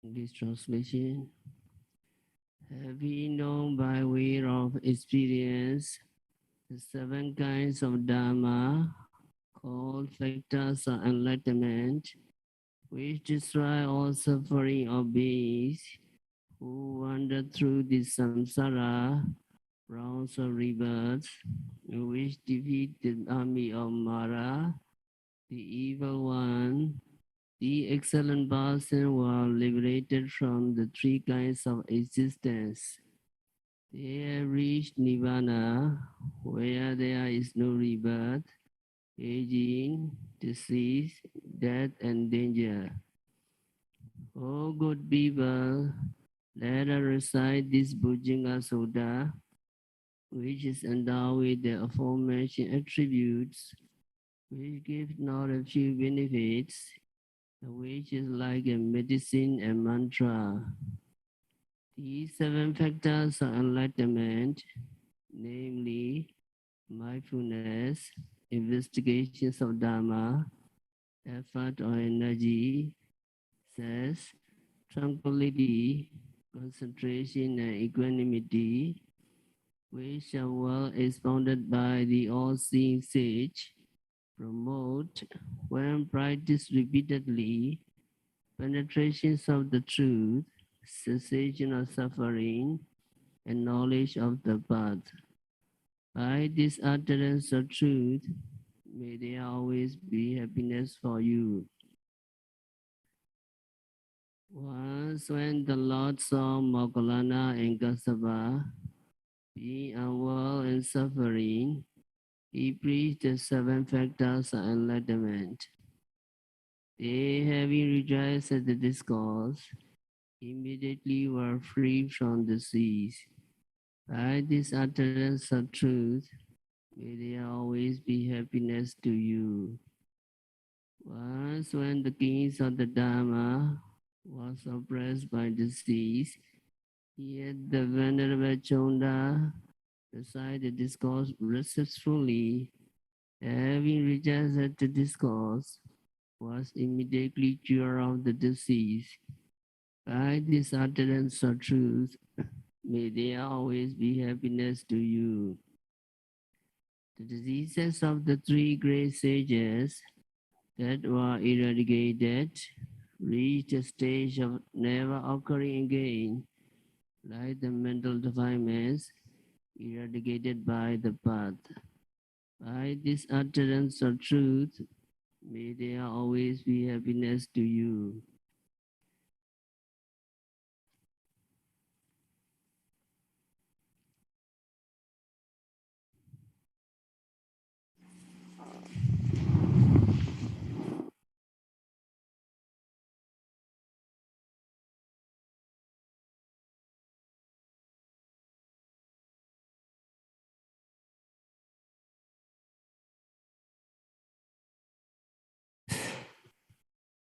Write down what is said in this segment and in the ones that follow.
This translation, having known by way of experience the seven kinds of Dharma called factors of enlightenment, which destroy all suffering of beings who wander through the samsara rounds of rebirth, which defeat the army of Mara, the evil one. The excellent person were liberated from the three kinds of existence. They have reached Nirvana, where there is no rebirth, aging, disease, death, and danger. O good people, let us recite this Bojjhangha Sutta, which is endowed with the aforementioned attributes, which give not a few benefits, which is like a medicine and mantra. These seven factors of enlightenment, namely mindfulness, investigations of Dharma, effort or energy, cess, tranquility, concentration and equanimity, which are well expounded by the all-seeing sage, promote, when practiced repeatedly, penetrations of the truth, cessation of suffering, and knowledge of the path. By this utterance of truth, may there always be happiness for you. Once when the Lord saw Moggallana and Kassapa being unwell and suffering, he preached the seven factors of enlightenment. They, having rejoiced at the discourse, immediately were free from disease. By this utterance of truth, may there always be happiness to you. Once when the kings of the Dharma was oppressed by disease, yet the Venerable Chonda recited the discourse successfully, having rejected the discourse, was immediately cured of the disease. By this utterance of truth, may there always be happiness to you. The diseases of the three great sages that were eradicated reached a stage of never occurring again, like the mental defilements eradicated by the path. By this utterance of truth, may there always be happiness to you.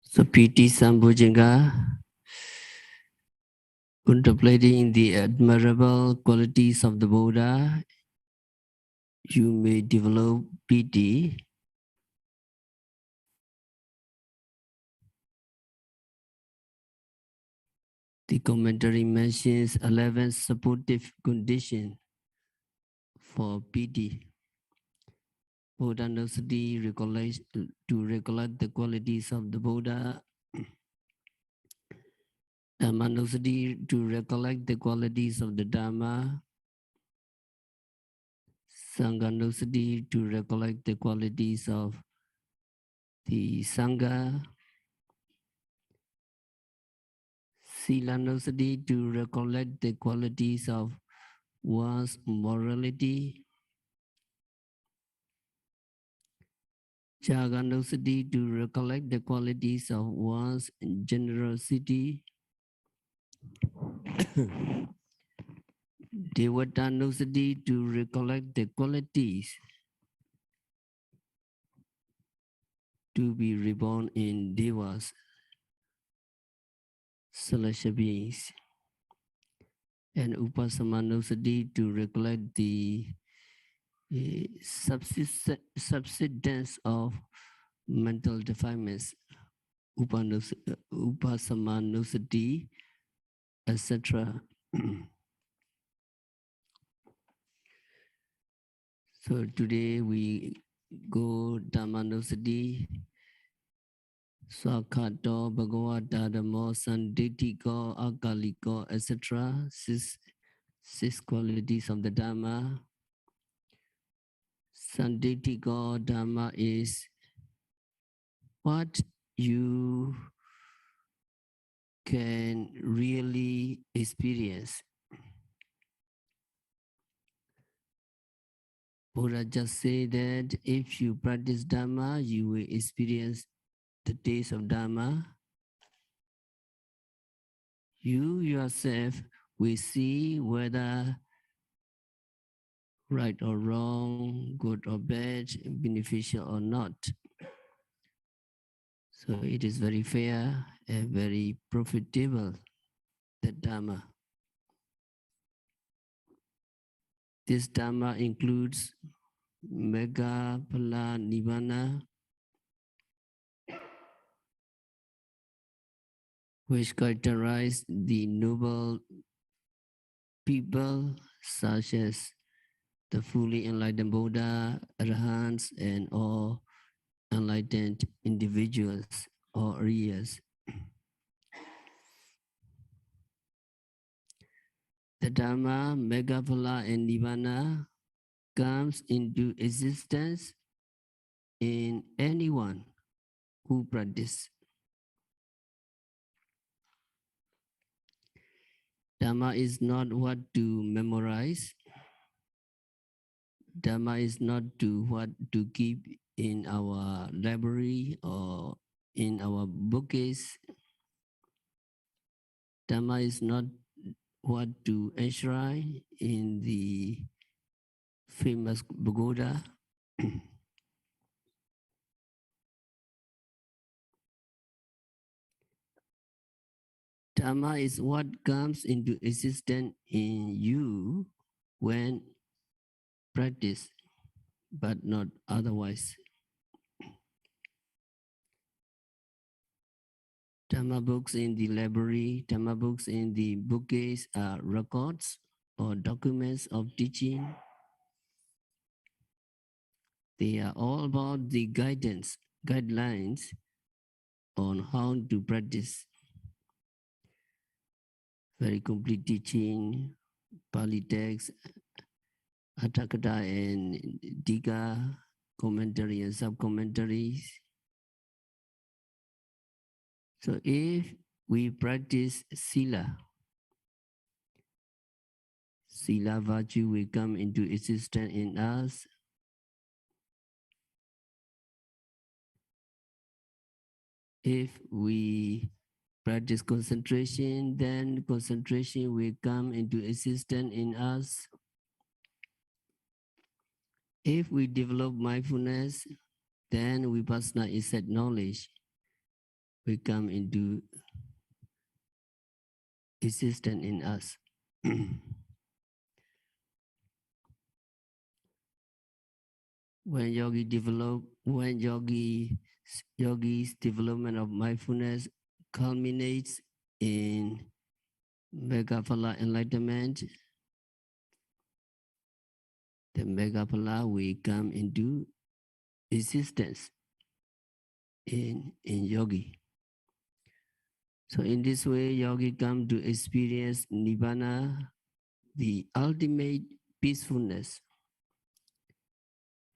So P.T. Sambhojjhanga, contemplating the admirable qualities of the Buddha, you may develop pity. The commentary mentions 11 supportive conditions for pity. Buddha knows to recollect the qualities of the Buddha. Dhamma knows to recollect the qualities of the Dhamma. Sangha knows to recollect the qualities of the Sangha. Sila knows to recollect the qualities of one's morality. Jaga knows to recollect the qualities of one's generosity. Devata knows to recollect the qualities to be reborn in devas, celestial beings. And Upasama knows to recollect the subsidence of mental defilements. Upasamanusati, etc. So today we go Dhammanusati, Swakato, Bhagavata, Dhammo, Sanditiko, Akaliko, etc. Six qualities of the Dhamma. Sanditiko Dhamma is what you can really experience. Buddha just said that if you practice Dhamma, you will experience the taste of Dhamma. You yourself will see whether right or wrong, good or bad, beneficial or not. So it is very fair and very profitable, the Dhamma. This Dhamma includes Mega Phala Nibbana, which characterize the noble people such as the fully enlightened Buddha, Arahants, and all enlightened individuals or Ariyas. The Dhamma, Megaphala, and Nibbana comes into existence in anyone who practices. Dhamma is not what to memorize. Dhamma is not to what to keep in our library or in our bookcase. Dhamma is not what to enshrine in the famous pagoda. Dhamma is what comes into existence in you when practiced, but not otherwise. Dhamma books in the library, Dhamma books in the bookcase are records or documents of teaching. They are all about the guidelines on how to practice. Very complete teaching, Pali text, Atthakatha and Dika, commentary and sub-commentaries. So if we practice Sila, Sila virtue will come into existence in us. If we practice concentration, then concentration will come into existence in us. If we develop mindfulness, then vipassana insight knowledge will come into existence in us. When yogi's development of mindfulness culminates in Megaphala enlightenment, the Megaphala will come into existence in yogi. So in this way, yogi come to experience Nibbana, the ultimate peacefulness,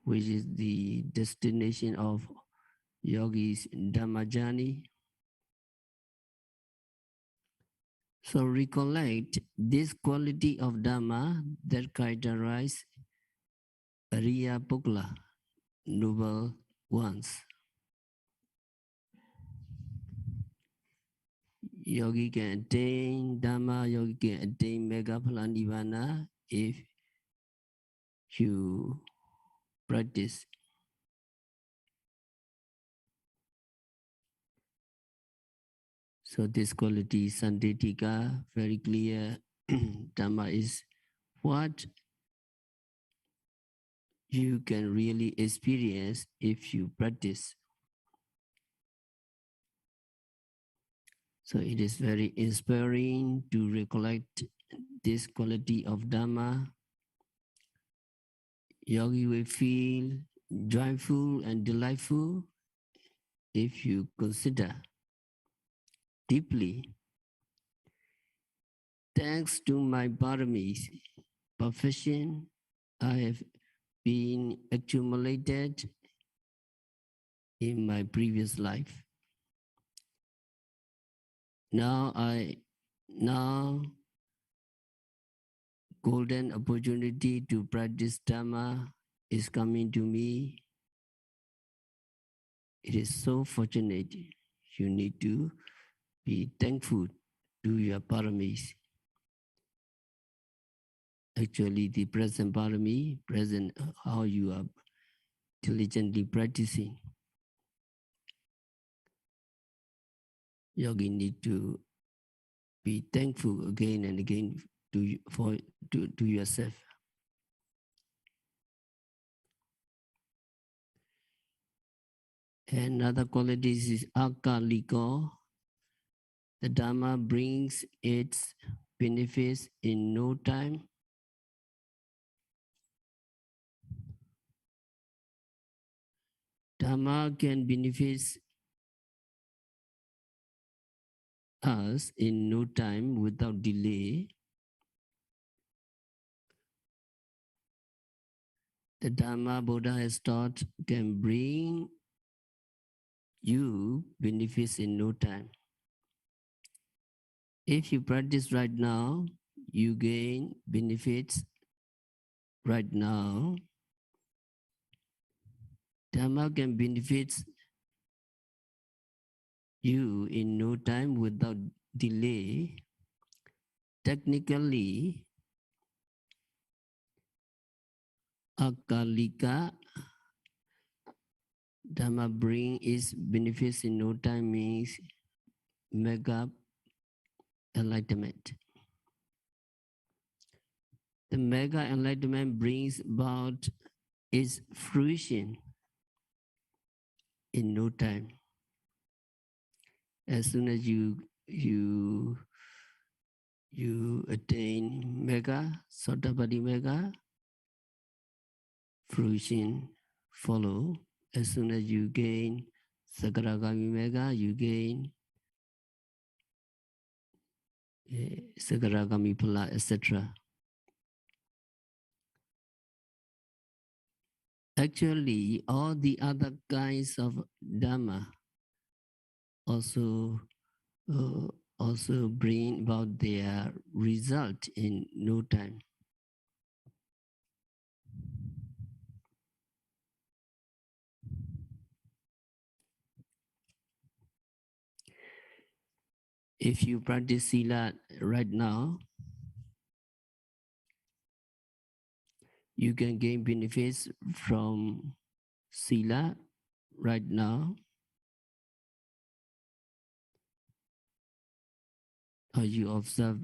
which is the destination of yogi's Dhamma journey. So recollect this quality of Dhamma that characterize Ariya Pukla, noble ones. Yogi can attain Dhamma, yogi can attain Megaphala Nibbana if you practice. So this quality, Sanditika, very clear. Dhamma is what you can really experience if you practice. So it is very inspiring to recollect this quality of Dhamma. Yogi will feel joyful and delightful if you consider deeply. Thanks to my paramis, perfection I have been accumulated in my previous life. Now golden opportunity to practice Dhamma is coming to me. It is so fortunate. You need to be thankful to your paramis. Actually, the present parami, present how you are diligently practicing. Yogi need to be thankful again and again to yourself. Another quality is akaliko. The Dhamma brings its benefits in no time. Dhamma can benefit us in no time without delay. The Dhamma Buddha has taught can bring you benefits in no time. If you practice right now, you gain benefits right now. Dhamma can benefit you in no time without delay. Technically, akalika Dhamma bring its benefits in no time means mega enlightenment. The mega enlightenment brings about its fruition in no time. As soon as you attain mega, Sotapaddi mega, fruition follow. As soon as you gain Sakaragami mega, you gain Sakaragami phala, etc. Actually, all the other kinds of Dhamma also bring about their result in no time. If you practice Sila right now, you can gain benefits from Sila right now. Or you observe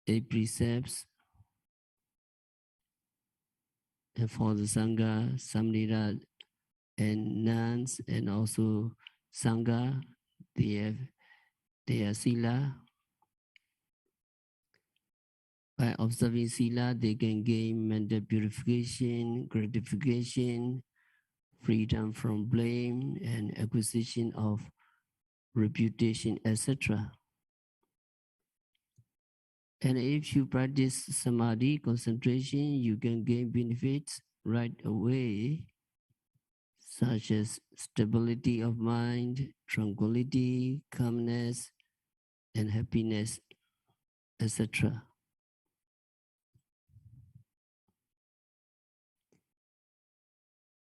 8 precepts, and for the Sangha, Samnira, and nuns, and also Sangha, they have their Sila. By observing Sila, they can gain mental purification, gratification, freedom from blame, and acquisition of reputation, etc. And if you practice Samadhi, concentration, you can gain benefits right away, such as stability of mind, tranquility, calmness, and happiness, etc.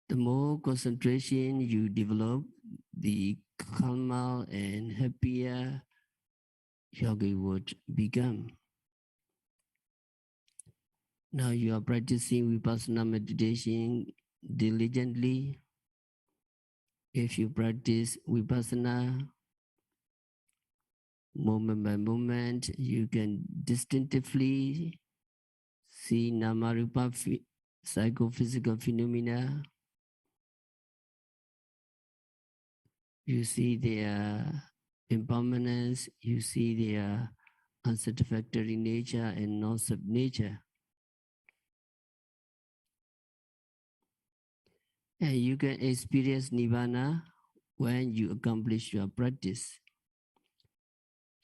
The more concentration you develop, the calmer and happier yogi would become. Now you are practicing Vipassana meditation diligently. If you practice Vipassana moment by moment, you can distinctively see Namarupa psychophysical phenomena. You see their impermanence, you see their unsatisfactory nature and non-self nature. And you can experience nirvana when you accomplish your practice.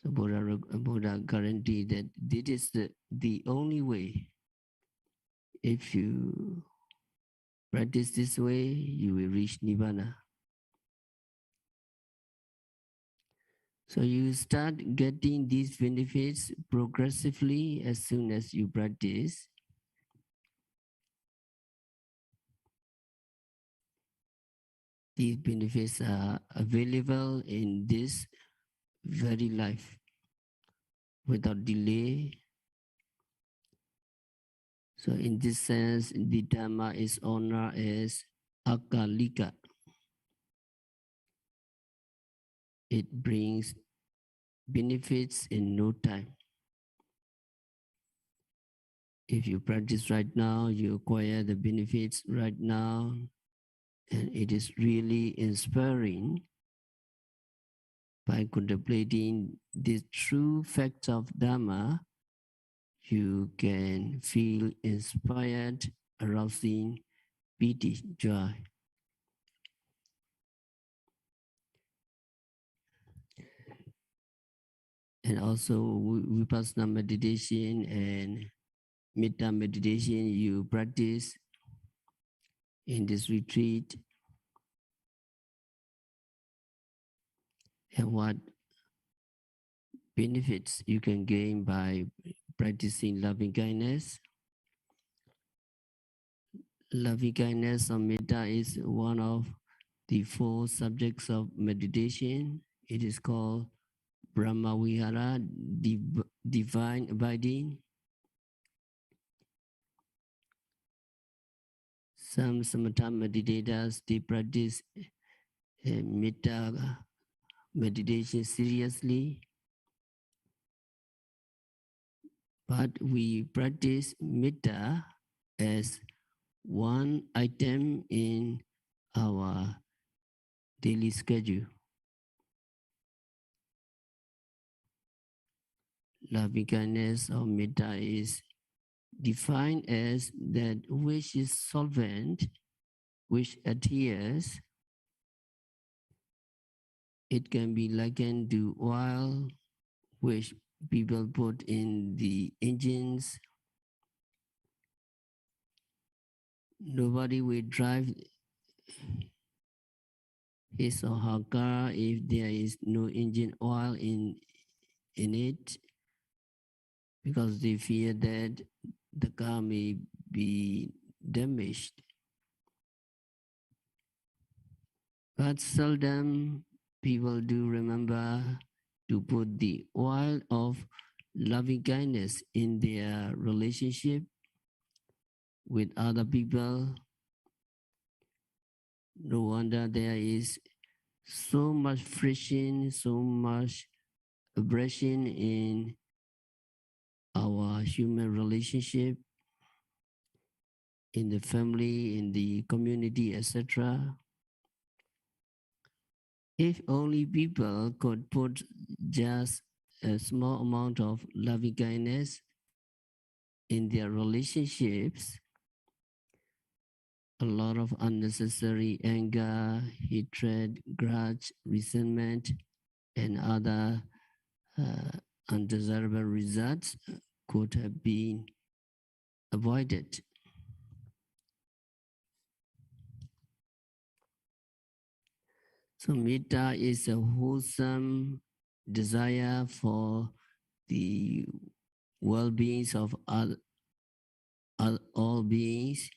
So Buddha guaranteed that this is the only way. If you practice this way, you will reach nirvana. So you start getting these benefits progressively as soon as you practice. These benefits are available in this very life without delay. So in this sense, the Dhamma is honored as akalika. It brings benefits in no time. If you practice right now, you acquire the benefits right now, and it is really inspiring. By contemplating the true facts of Dhamma, you can feel inspired, arousing pity, joy. And also Vipassana meditation and Metta meditation you practice in this retreat, and what benefits you can gain by practicing loving kindness. Loving kindness or metta is one of the 4 subjects of meditation. It is called Brahma Vihara, divine abiding. Some samatha meditators, they practice metta meditation seriously. But we practice metta as one item in our daily schedule. Loving kindness or metta is defined as that which is solvent, which adheres. It can be likened to oil, which people put in the engines. Nobody will drive his or her car if there is no engine oil in it, because they fear that the car may be damaged. But seldom people do remember to put the oil of loving kindness in their relationship with other people. No wonder there is so much friction, so much aggression in our human relationship, in the family, in the community, etc. If only people could put just a small amount of loving kindness in their relationships, a lot of unnecessary anger, hatred, grudge, resentment, and other undesirable results could have been avoided. So metta is a wholesome desire for the well-beings of all beings.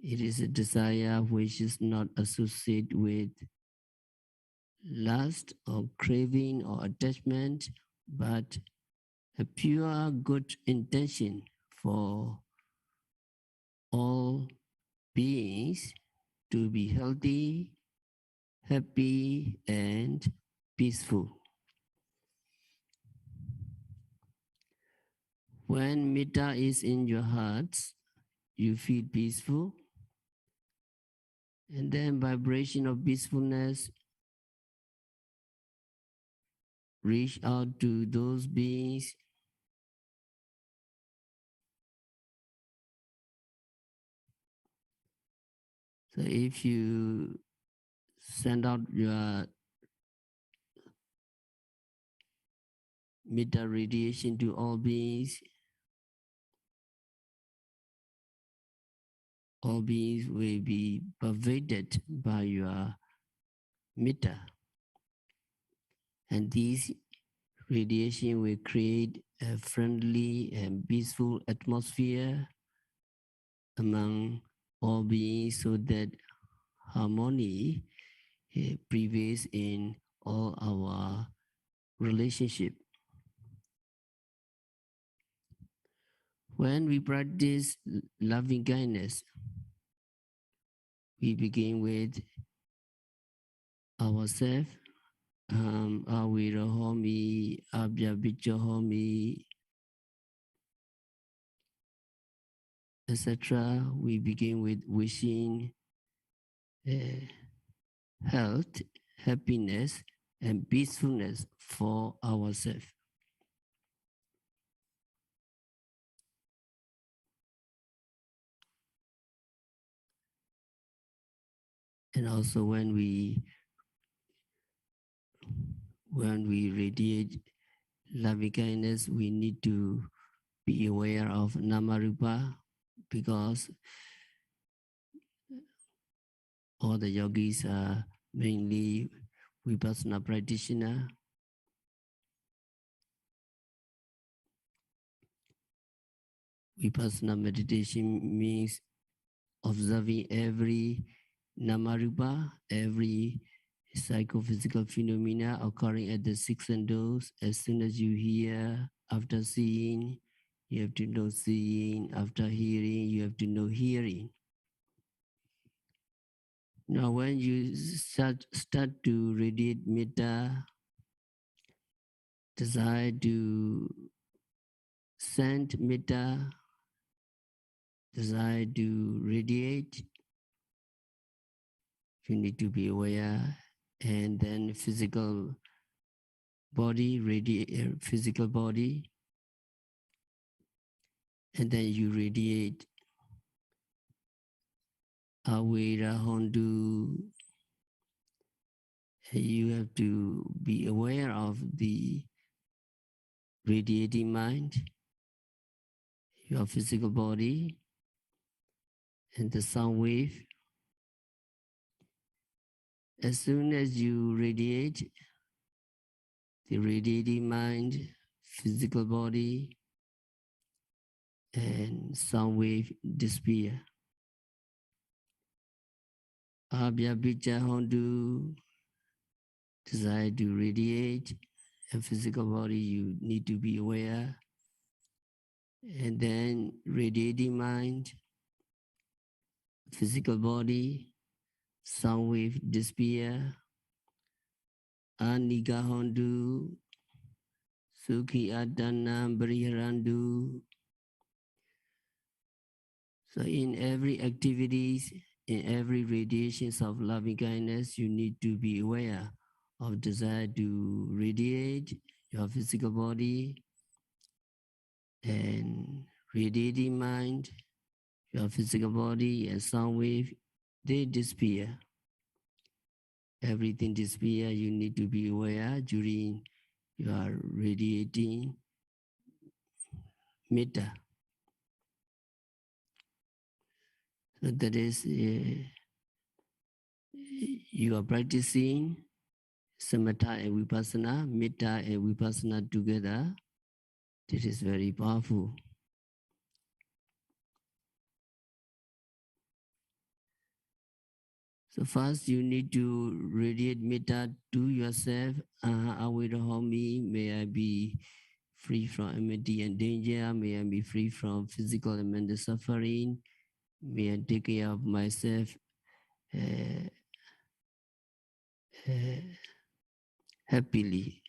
It is a desire which is not associated with lust or craving or attachment, but a pure good intention for all beings to be healthy, happy, and peaceful. When metta is in your hearts, you feel peaceful, and then vibration of peacefulness reach out to those beings so if you send out your metta radiation to all beings will be pervaded by your metta. And this radiation will create a friendly and peaceful atmosphere among all beings so that harmony prevails in all our relationship. When we practice loving kindness, we begin with ourselves. Awirahomi, Abhyabichahomi, etc. We begin with wishing health, happiness, and peacefulness for ourselves. And also when we radiate loving kindness, we need to be aware of Namarupa because all the yogis are mainly Vipassana practitioner. Vipassana meditation means observing every Namarupa, every psychophysical phenomena occurring at the six senses. As soon as you hear, after seeing, you have to know seeing. After hearing, you have to know hearing. Now, when you start to radiate metta, desire to send metta, desire to radiate, you need to be aware. And then physical body, physical body, and then you radiate Awira Hondu. You have to be aware of the radiating mind, your physical body, and the sound wave. As soon as you radiate, the radiating mind, physical body, and sound wave disappear. Abhya Bija Hondu, desire to radiate a physical body, you need to be aware. And then radiating mind, physical body, sound wave disappear. Aniga Hondu, Sukhi Adana Bariharandu. So in every activities, in every radiations of loving kindness, you need to be aware of desire to radiate your physical body and radiating mind, your physical body and sound wave, they disappear. Everything disappear, you need to be aware during your radiating metta. So that is, you are practicing samatha and vipassana, metta and vipassana together. This is very powerful. So first you need to radiate metta to yourself. Awirahomi, may I be free from enmity and danger. May I be free from physical and mental suffering. May I take care of myself happily.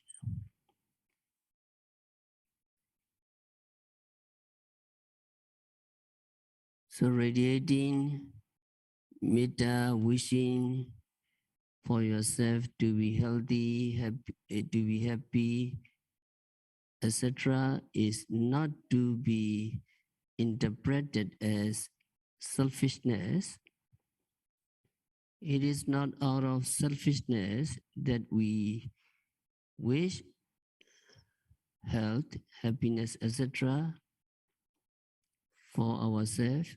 So radiating metta, wishing for yourself to be healthy, to be happy, etc., is not to be interpreted as selfishness. It is not out of selfishness that we wish health, happiness, etc. for ourselves,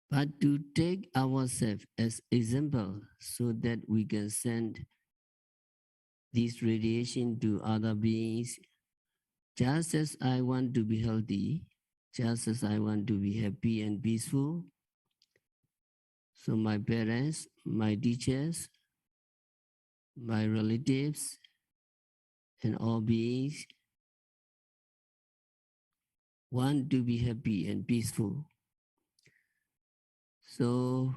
but to take ourselves as example so that we can send this radiation to other beings. Just as I want to be healthy, just as I want to be happy and peaceful, so my parents, my teachers, my relatives, and all beings want to be happy and peaceful. So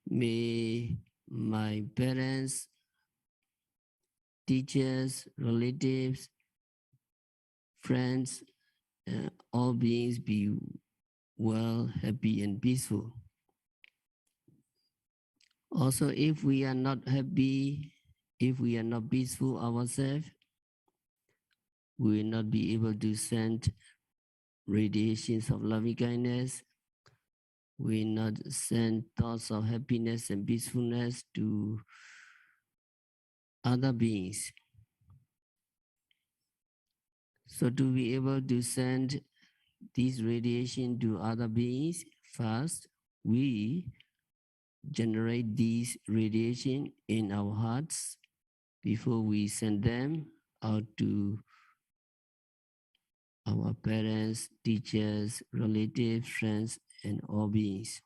may my parents, teachers, relatives, friends, all beings be well, happy, and peaceful. Also, if we are not happy, if we are not peaceful ourselves, we will not be able to send radiations of loving kindness. We will not send thoughts of happiness and peacefulness to other beings. So to be able to send this radiation to other beings, first we generate these radiation in our hearts before we send them out to our parents, teachers, relatives, friends, and all beings.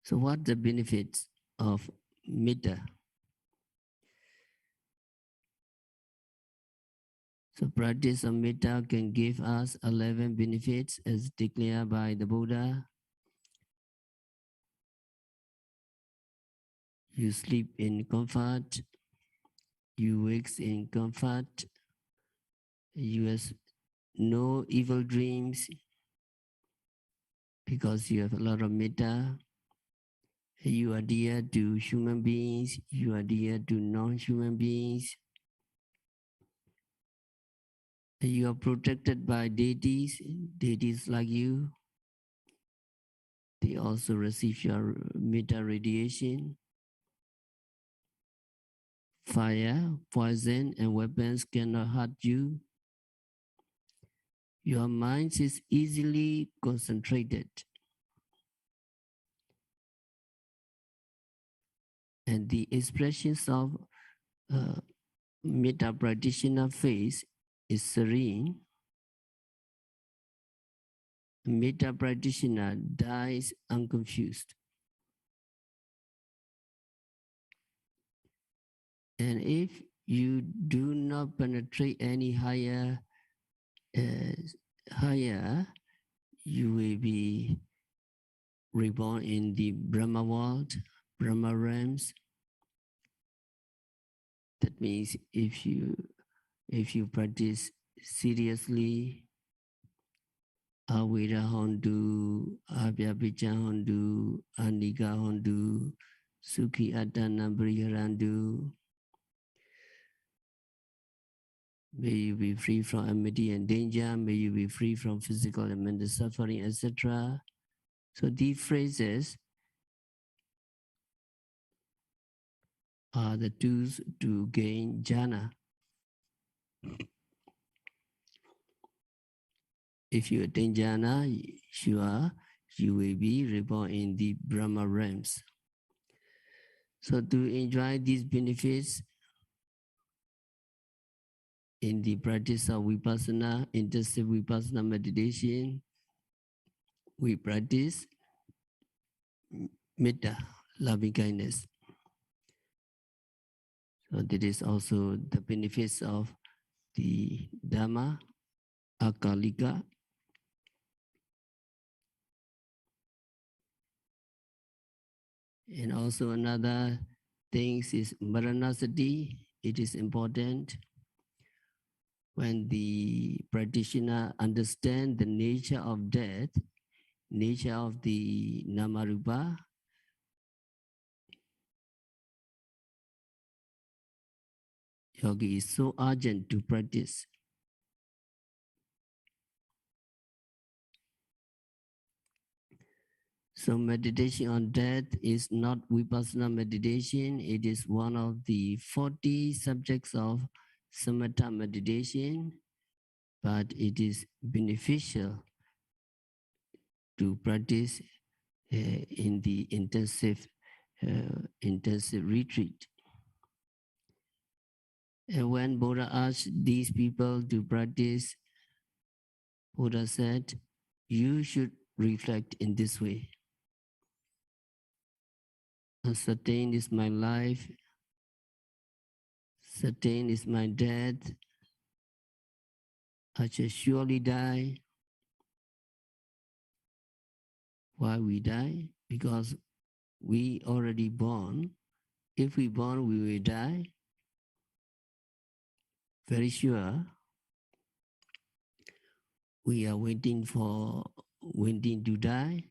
So what are the benefits of metta? So practice of metta can give us 11 benefits as declared by the Buddha. You sleep in comfort, you wake in comfort, you have no evil dreams because you have a lot of metta. You are dear to human beings, you are dear to non-human beings. You are protected by deities, deities like you. They also receive your metta radiation. Fire, poison, and weapons cannot hurt you. Your mind is easily concentrated. And the expressions of metta practitioner face is serene. Metta practitioner dies unconfused. And if you do not penetrate any higher, you will be reborn in the Brahma world, Brahma realms. That means if you practice seriously, Avira Hondu, Abhyapicha Hondu, Anika Hondu, Sukhi Adana Briharandu. May you be free from enmity and danger. May you be free from physical and mental suffering, etc. So these phrases are the tools to gain jhana. If you attain jhana, you will be reborn in the Brahma realms. So to enjoy these benefits in the practice of vipassana, intensive vipassana meditation, we practice metta, loving kindness. So that is also the benefits of the Dhamma, Akalika. And also another thing is Maranasati. It is important when the practitioner understands the nature of death, nature of the Namarupa, yogi is so urgent to practice. So meditation on death is not vipassana meditation. It is one of the 40 subjects of samatha meditation, but it is beneficial to practice in the intensive retreat. And when Buddha asked these people to practice, Buddha said, you should reflect in this way. Certain is my life, certain is my death, I shall surely die. Why we die? Because we already born. If we born, we will die. Very sure. We are waiting to die.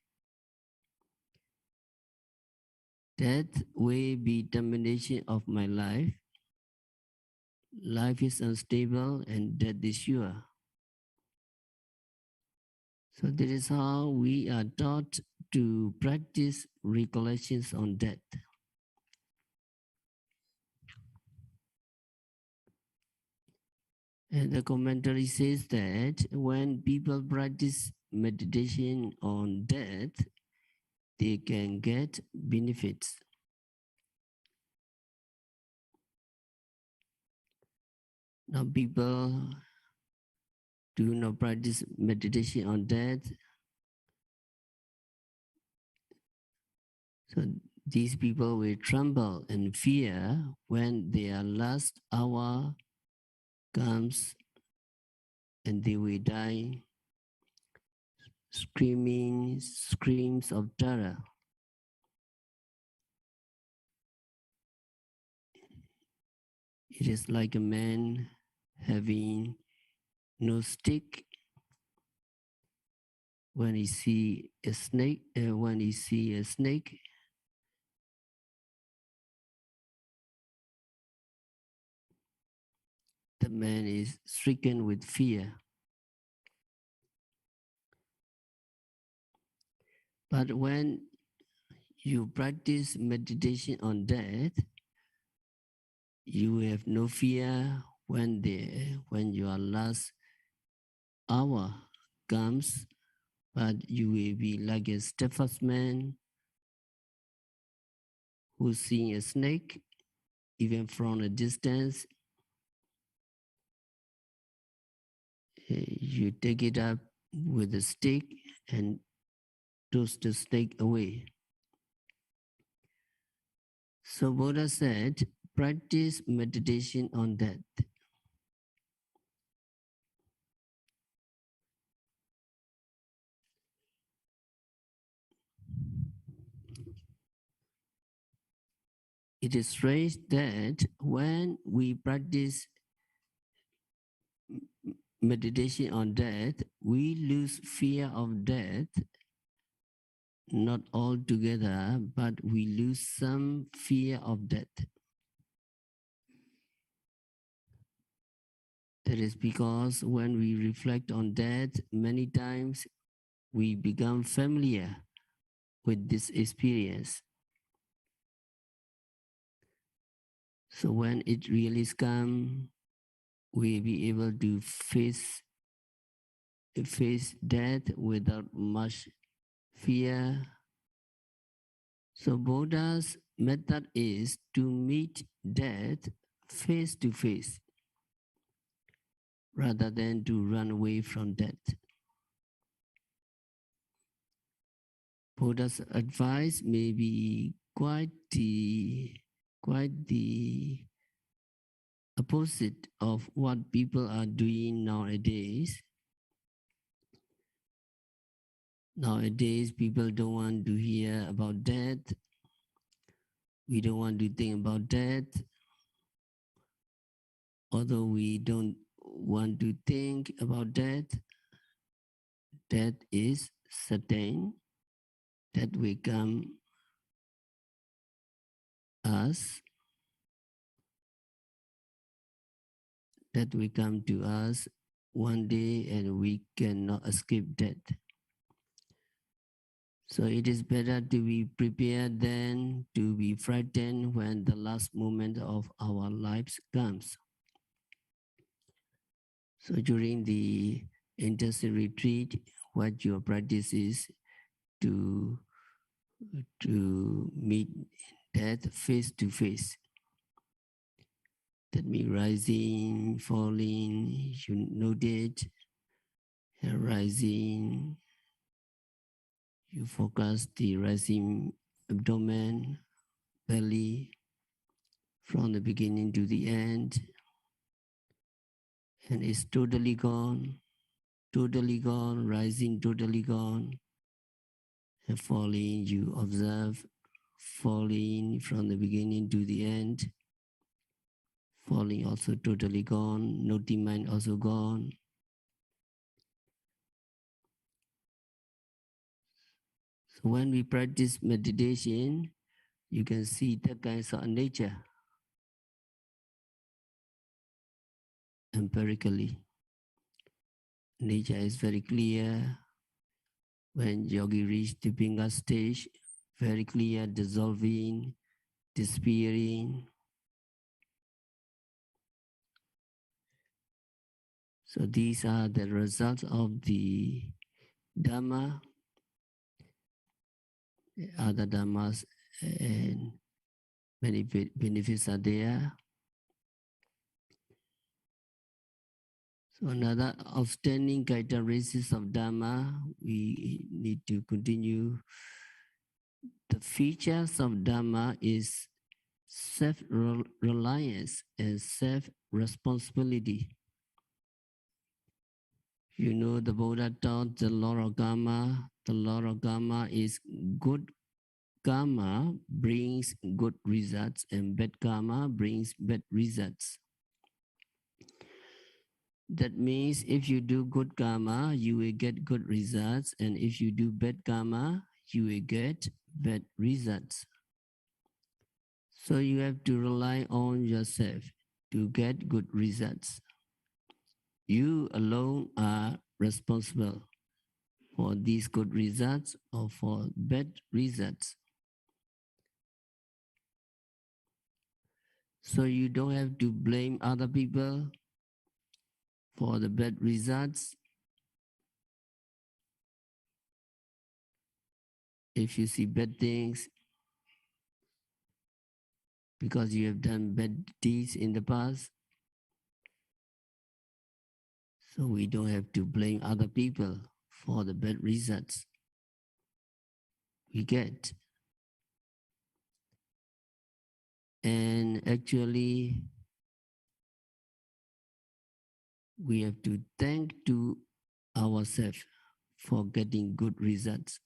Death will be termination of my life. Life is unstable and death is sure. So that is how we are taught to practice recollections on death. And the commentary says that when people practice meditation on death, they can get benefits. Now people do not practice meditation on death. So these people will tremble and fear when their last hour comes and they will die screaming screams of terror. It is like a man having no stick when he see a snake. The man is stricken with fear. But when you practice meditation on death, you have no fear when your last hour comes, but you will be like a steadfast man who's seeing a snake even from a distance. You take it up with a stick and toss the snake away. So Buddha said, practice meditation on death. It is raised that when we practice meditation on death, we lose fear of death, not altogether, but we lose some fear of death. That is because when we reflect on death, many times we become familiar with this experience. So when it really comes, we'll be able to face death without much fear. So Buddha's method is to meet death face to face rather than to run away from death. Buddha's advice may be quite the opposite of what people are doing nowadays. Nowadays, people don't want to hear about death. We don't want to think about death. Although we don't want to think about death, death is certain that will come us, that will come to us one day, and we cannot escape death. So it is better to be prepared than to be frightened when the last moment of our lives comes. So during the intensive retreat, what your practice is to meet death face to face. That means rising, falling, you note it, rising, you focus the rising abdomen, belly, from the beginning to the end, and it's totally gone, rising, totally gone, and falling, you observe, falling from the beginning to the end, falling also totally gone, noting mind also gone. So when we practice meditation, you can see that kinds of nature empirically. Nature is very clear. When yogi reach the Bojjhangha stage, very clear, dissolving, disappearing. So these are the results of the Dhamma, other Dhammas, and many benefits are there. So another outstanding characteristic of Dhamma, we need to continue. The features of Dhamma is self-reliance and self-responsibility. You know, the Buddha taught the law of karma. The law of karma is good karma brings good results and bad karma brings bad results. That means if you do good karma, you will get good results, and if you do bad karma, you will get bad results. So you have to rely on yourself to get good results. You alone are responsible for these good results or for bad results. So you don't have to blame other people for the bad results. If you see bad things because you have done bad deeds in the past, so we don't have to blame other people for the bad results we get. And actually, we have to thank to ourselves for getting good results,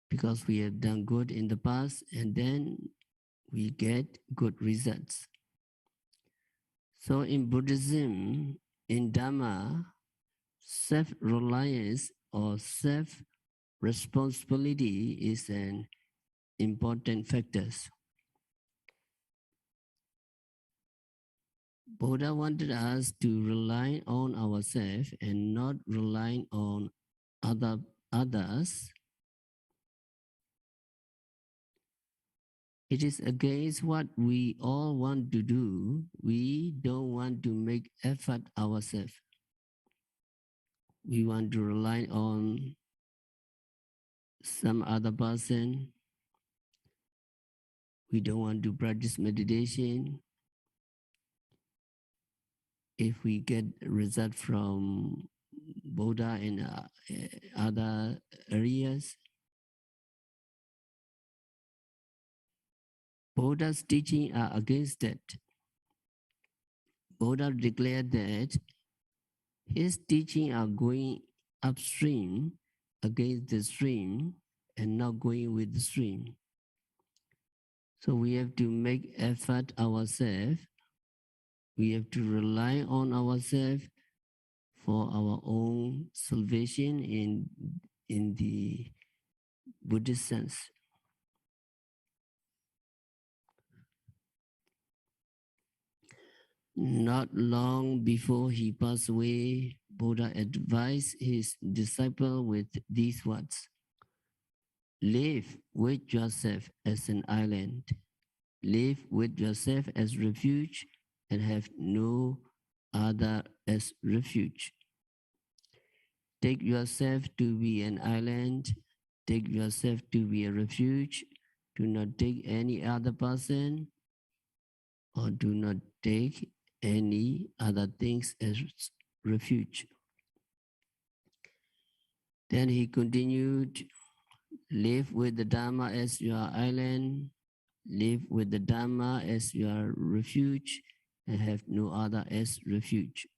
because we have done good in the past and then we get good results. So in Buddhism, in Dhamma, self-reliance or self-responsibility is an important factor. Buddha wanted us to rely on ourselves and not rely on others. It is against what we all want to do. We don't want to make effort ourselves. We want to rely on some other person. We don't want to practice meditation. If we get result from Buddha and other areas, Buddha's teaching are against that. Buddha declared that his teaching are going upstream against the stream and not going with the stream. So we have to make effort ourselves. We have to rely on ourselves for our own salvation in the Buddhist sense. Not long before he passed away, Buddha advised his disciple with these words: live with yourself as an island. Live with yourself as refuge and have no other as refuge. Take yourself to be an island. Take yourself to be a refuge. Do not take any other person or do not take any other things as refuge. Then he continued, live with the Dharma as your island, live with the Dharma as your refuge, and have no other as refuge.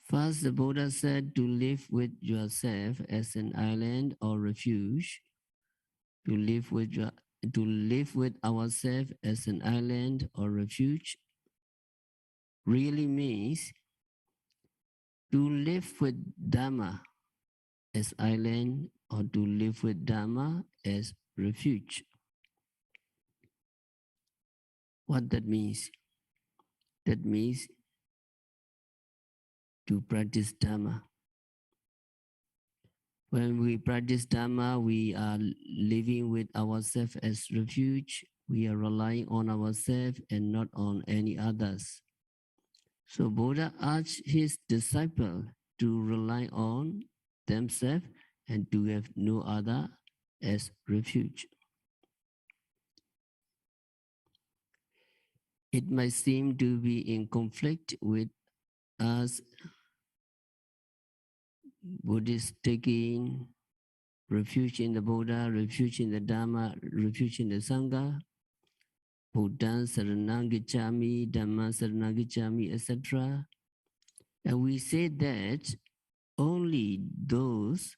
First, the Buddha said to live with yourself as an island or refuge, to live with ourselves as an island or refuge really means to live with Dhamma as island or to live with Dhamma as refuge. What that means? That means to practice Dhamma. When we practice Dhamma, we are living with ourselves as refuge. We are relying on ourselves and not on any others. So Buddha asked his disciple to rely on themselves and to have no other as refuge. It might seem to be in conflict with us Buddhists taking refuge in the Buddha, refuge in the Dhamma, refuge in the Sangha, Buddha Saranagacchami, Dhamma Saranagacchami, etc. And we say that only those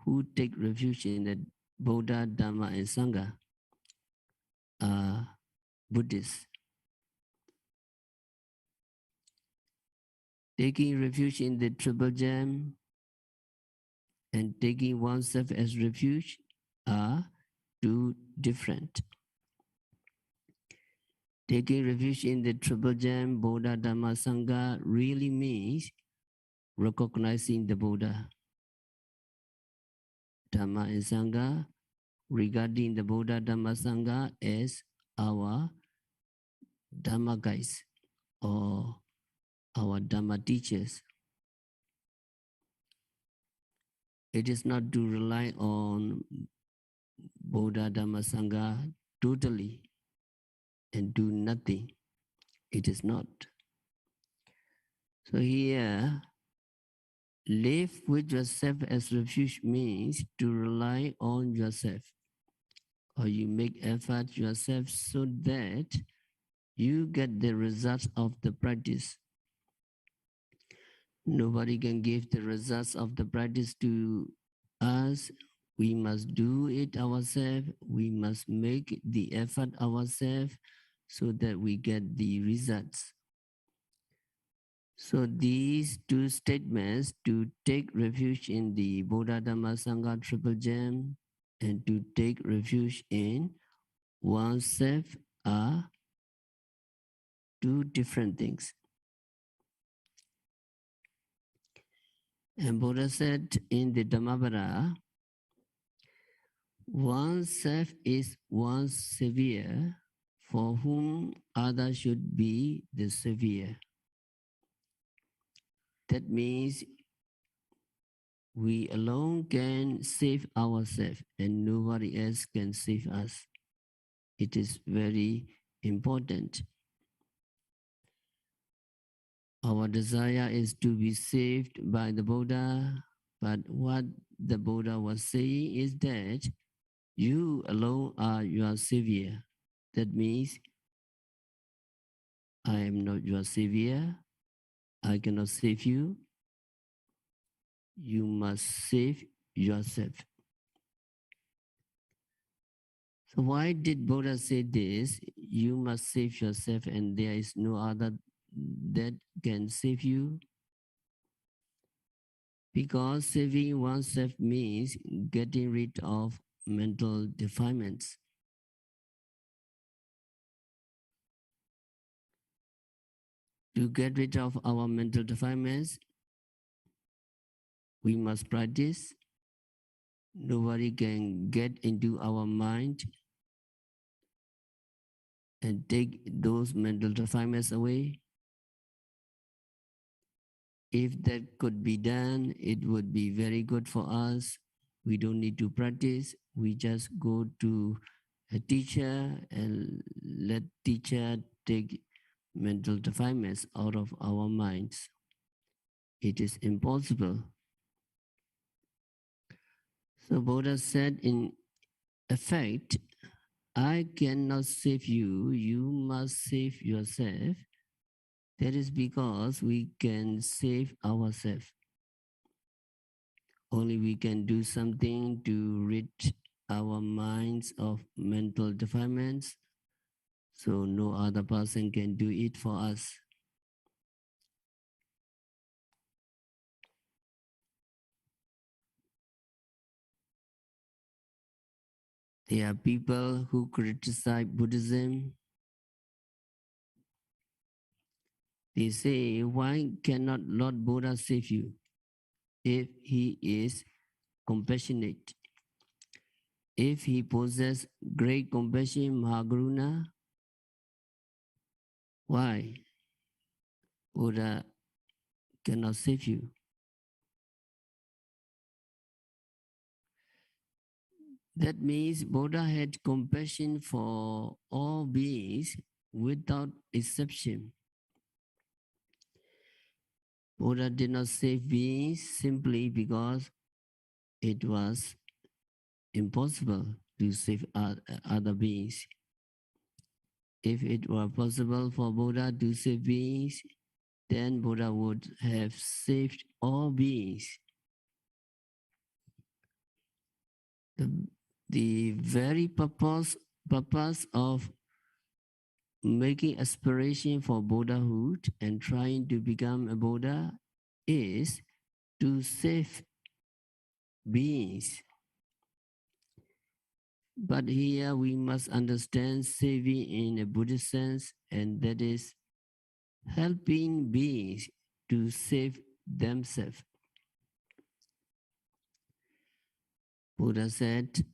who take refuge in the Buddha, Dhamma, and Sangha are Buddhists. Taking refuge in the Triple Gem and taking oneself as refuge are two different. Taking refuge in the Triple Gem, Buddha, Dhamma, Sangha really means recognizing the Buddha, Dhamma, and Sangha, regarding the Buddha, Dhamma, Sangha as our Dhamma guides or our Dhamma teachers. It is not to rely on Buddha, Dhamma, Sangha totally and do nothing. It is not. So here, live with yourself as refuge means to rely on yourself, or you make effort yourself so that you get the results of the practice. Nobody can give the results of the practice to us. We must do it ourselves. We must make the effort ourselves so that we get the results. So these two statements, to take refuge in the Buddha, Dhamma, Sangha Triple Gem and to take refuge in oneself, are two different things. And Buddha said in the Dhammavada, oneself is one's savior, for whom others should be the savior. That means we alone can save ourselves and nobody else can save us. It is very important. Our desire is to be saved by the Buddha, but what the Buddha was saying is that you alone are your savior. That means I am not your savior. I cannot save you. You must save yourself. So why did Buddha say this? You must save yourself and there is no other that can save you. Because saving oneself means getting rid of mental defilements. To get rid of our mental defilements, we must practice. Nobody can get into our mind and take those mental defilements away. If that could be done, it would be very good for us. We don't need to practice. We just go to a teacher and let teacher take mental defilements out of our minds. It is impossible. So Buddha said in effect, I cannot save you, you must save yourself. That is because we can save ourselves. Only we can do something to rid our minds of mental defilements, so no other person can do it for us. There are people who criticize Buddhism. They say, why cannot Lord Buddha save you if he is compassionate? If he possesses great compassion, Mahakaruna, why Buddha cannot save you? That means Buddha had compassion for all beings without exception. Buddha did not save beings simply because it was impossible to save other beings. If it were possible for Buddha to save beings, then Buddha would have saved all beings. The very purpose of making aspiration for Buddhahood and trying to become a Buddha is to save beings. But here we must understand saving in a Buddhist sense, and that is helping beings to save themselves. Buddha said,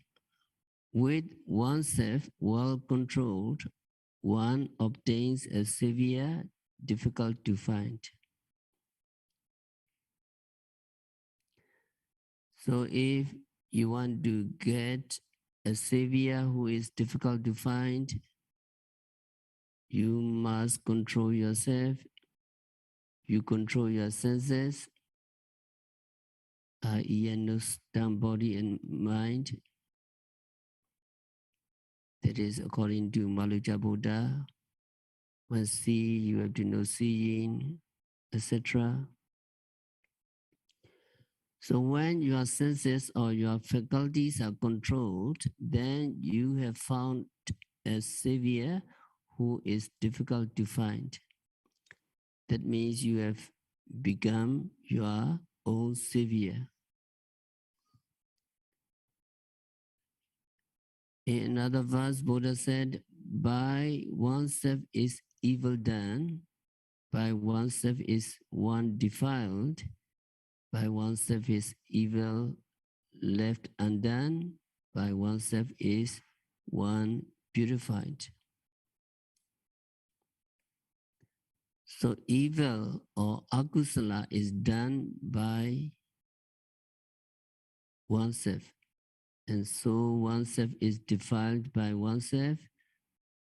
with oneself well controlled, one obtains a savior difficult to find. So if you want to get a savior who is difficult to find, you must control yourself. You control your senses, ear, nose, tongue, body, and mind. That is according to Maluja Buddha. When see, you have to know seeing, etc. So when your senses or your faculties are controlled, then you have found a savior who is difficult to find. That means you have become your own savior. In another verse, Buddha said, by oneself is evil done, by oneself is one defiled, by oneself is evil left undone, by oneself is one purified. So evil or akusala is done by oneself. And so oneself is defiled by oneself.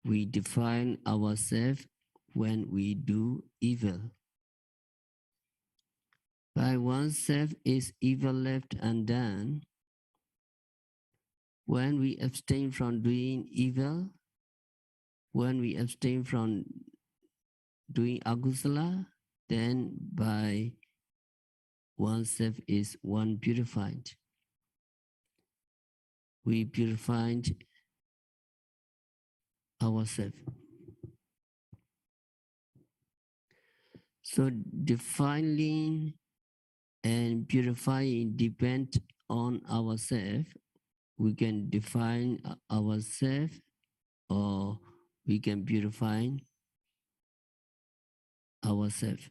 We define ourselves when we do evil. By oneself is evil left undone. When we abstain from doing evil, when we abstain from doing akusala, then by oneself is one purified. We purified ourselves. So defiling and purifying depend on ourselves. We can define ourselves, or we can purify ourselves.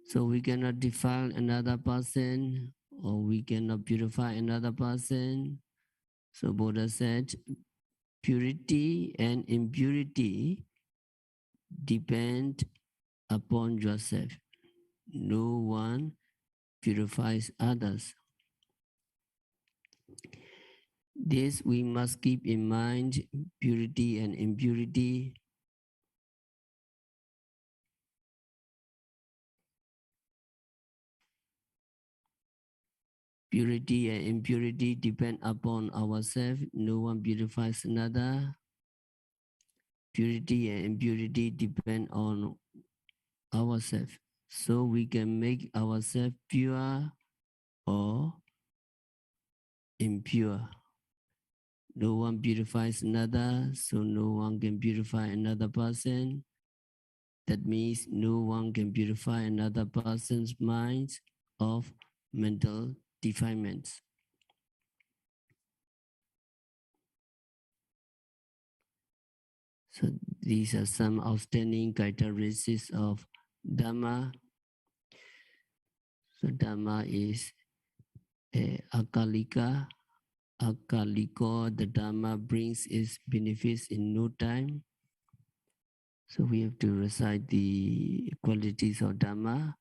So we cannot defile another person, or we cannot purify another person. So Buddha said, purity and impurity depend upon yourself. No one purifies others. This we must keep in mind. Purity and impurity Purity and impurity depend upon ourselves. No one purifies another. Purity and impurity depend on ourselves. So we can make ourselves pure or impure. No one purifies another, so no one can purify another person. That means no one can purify another person's mind of mental defilements. So these are some outstanding characteristics of Dhamma. So Dhamma is akalika. Akaliko, the Dhamma brings its benefits in no time. So we have to recite the qualities of Dhamma.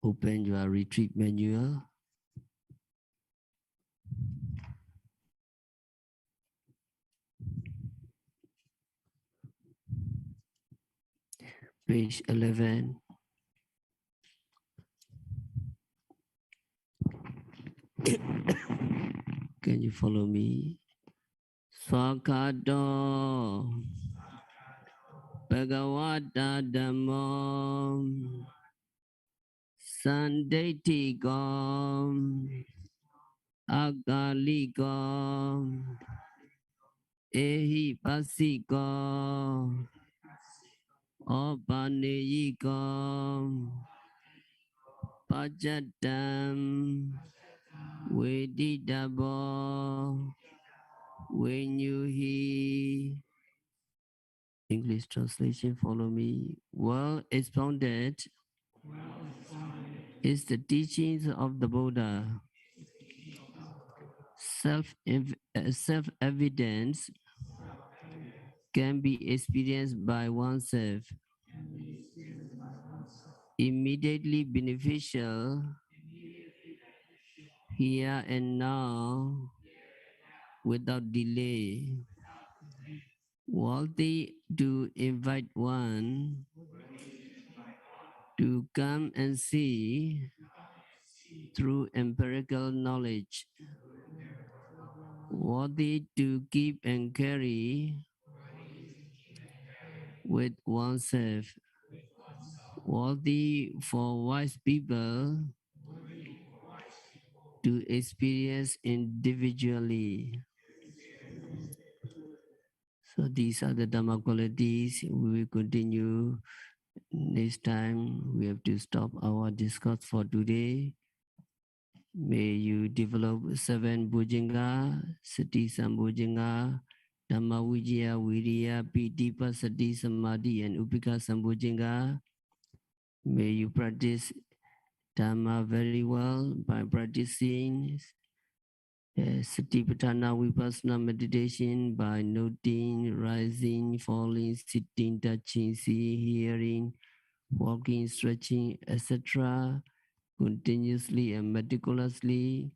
Open your retreat manual. Page 11. Can you follow me? Swakado Bhagavata Dhammo Sandaitikam Akalikam Ehi Pasikam Opaneyikam Pajatam Vedidabo Venyuhi. English translation, follow me. Well expounded is the teachings of the Buddha. Self-evidence can be experienced by oneself. Immediately beneficial here and now without delay. Worthy to invite one to come and see through empirical knowledge. Worthy to keep and carry with oneself. Worthy for wise people to experience individually. So these are the Dhamma qualities. We will continue next time. We have to stop our discourse for today. May you develop 7 Bojjhangha, Sati Sambojjhangha, Dhamma Vijaya, Viriya, Piti, Pasati, Samadhi, and Upika Sambojjhangha. May you practice Dhamma very well by practicing Satipatthana Vipassana meditation by noting, rising, falling, sitting, touching, seeing, hearing, walking, stretching, etc. continuously and meticulously.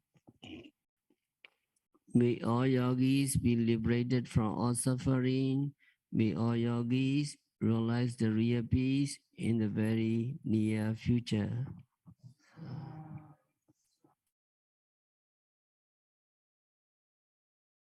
May all yogis be liberated from all suffering. May all yogis realize the real peace in the very near future.